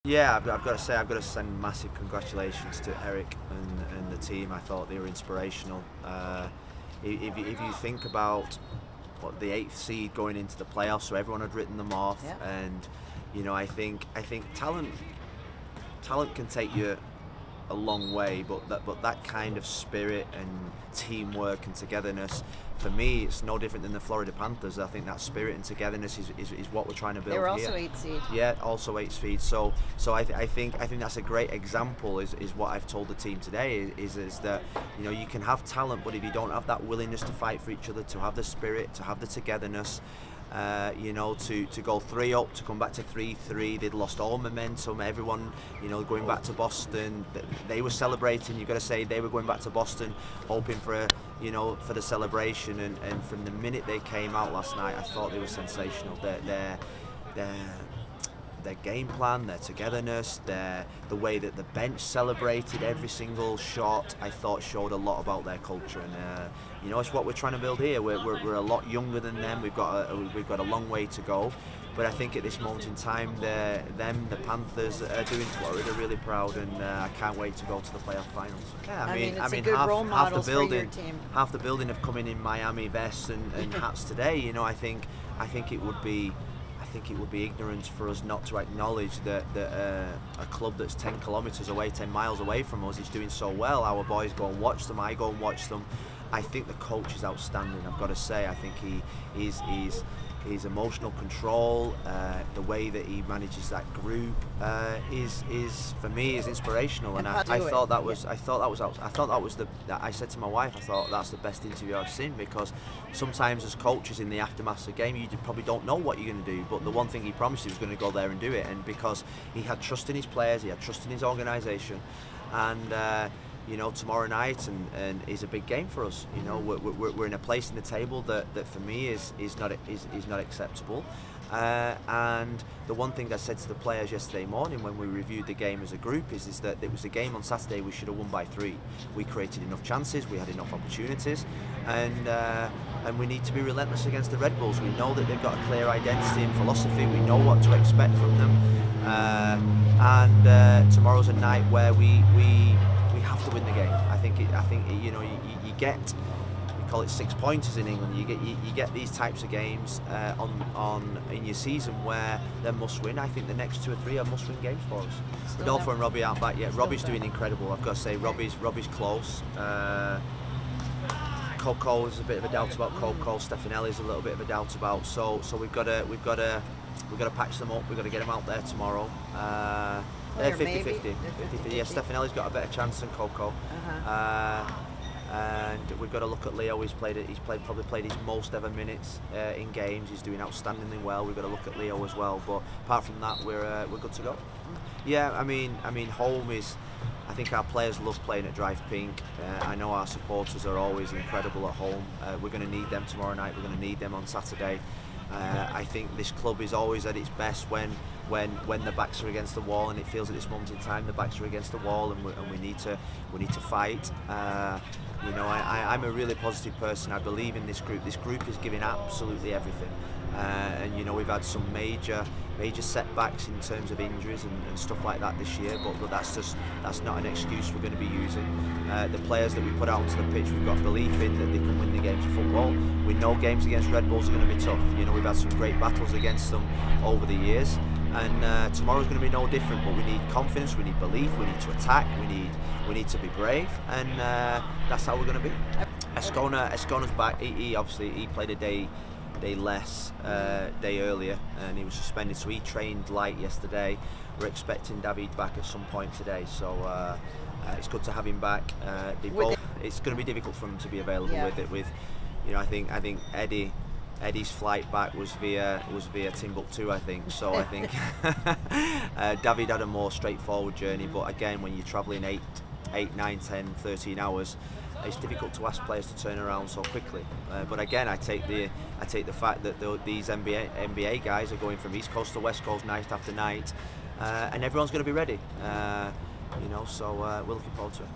Yeah, I've got to say, I've got to send massive congratulations to Eric and the team. I thought they were inspirational. If you think about what the 8th seed going into the playoffs, so everyone had written them off, yeah. And you know, I think talent can take you a long way, but that kind of spirit and teamwork and togetherness, for me, it's no different than the Florida Panthers. I think that spirit and togetherness is what we're trying to build. They were also here. 8th seed. Yeah, also 8th seed. So I think that's a great example. Is what I've told the team today is that, you know, you can have talent, but if you don't have that willingness to fight for each other, to have the spirit, to have the togetherness. You know, to go 3 up, to come back to 3-3. They'd lost all momentum. Everyone, you know, going back to Boston, they were celebrating. You've got to say they were going back to Boston, hoping for for the celebration. And from the minute they came out last night, I thought they were sensational. Their game plan, their togetherness, the way that the bench celebrated every single shot, I thought showed a lot about their culture. And you know, it's what we're trying to build here. We're a lot younger than them. We've got a long way to go. But I think at this moment in time, the Panthers are doing Florida really proud, and I can't wait to go to the playoff finals. Yeah, I mean it's a good role models for your team. Half the building have come in Miami vests and hats today. You know, I think it would be ignorance for us not to acknowledge that a club that's 10 kilometres away, 10 miles away from us, is doing so well. Our boys go and watch them. I go and watch them. I think the coach is outstanding. I've got to say, I think his emotional control, the way that he manages that group, is for me is inspirational. And I thought that was I said to my wife, I thought that's the best interview I've seen, because sometimes as coaches in the aftermath of the game, you probably don't know what you're going to do, but the one thing he promised, he was going to go there and do it. And because he had trust in his players, he had trust in his organisation, and you know, tomorrow night and is a big game for us. You know, we're in a place in the table that for me is not acceptable. And the one thing I said to the players yesterday morning when we reviewed the game as a group is that it was a game on Saturday we should have won by 3. We created enough chances, we had enough opportunities, and we need to be relentless against the Red Bulls. We know that they've got a clear identity and philosophy. We know what to expect from them, and tomorrow's a night where we have to win the game. I think you know, you get, we call it 6-pointers in England. You get these types of games in your season where they're must win. I think the next 2 or 3 are must win games for us. Rodolfo and Robbie aren't back yet. Robbie's doing incredible. I've got to say, Robbie's close. Coco is a bit of a doubt about Coco. Stefanelli's a little bit of a doubt about. So we've got to patch them up. We've got to get them out there tomorrow. They're 50-50. Yeah, Stefanelli's got a better chance than Coco. And we've got to look at Leo. He's probably played his most ever minutes in games. He's doing outstandingly well. We've got to look at Leo as well. But apart from that, we're good to go. Yeah, I mean, home is. I think our players love playing at Drive Pink. I know our supporters are always incredible at home. We're going to need them tomorrow night. We're going to need them on Saturday. I think this club is always at its best when the backs are against the wall, and it feels at this moment in time the backs are against the wall, and we need to fight. You know, I'm a really positive person. I believe in this group. This group is giving absolutely everything, and you know, we've had some major setbacks in terms of injuries and stuff like that this year, but that's not an excuse we're going to be using. The players that we put out onto the pitch, we've got belief in that they can win the games of football. We know games against Red Bulls are going to be tough. You know, we've had some great battles against them over the years, and tomorrow's going to be no different. But we need confidence, we need belief, we need to attack, we need to be brave, and that's how we're going to be. Escona's back. He obviously played a day earlier, and he was suspended, so he trained light yesterday. We're expecting David back at some point today, so it's good to have him back. It's going to be difficult for him to be available with you know, I think Eddie's flight back was via Timbuktu, I think. So I think David had a more straightforward journey, but again, when you're travelling 8, 9, 10, 13 hours, it's difficult to ask players to turn around so quickly. But again, I take the fact that these NBA guys are going from East Coast to West Coast night after night, and everyone's going to be ready. You know, so we're looking forward to it.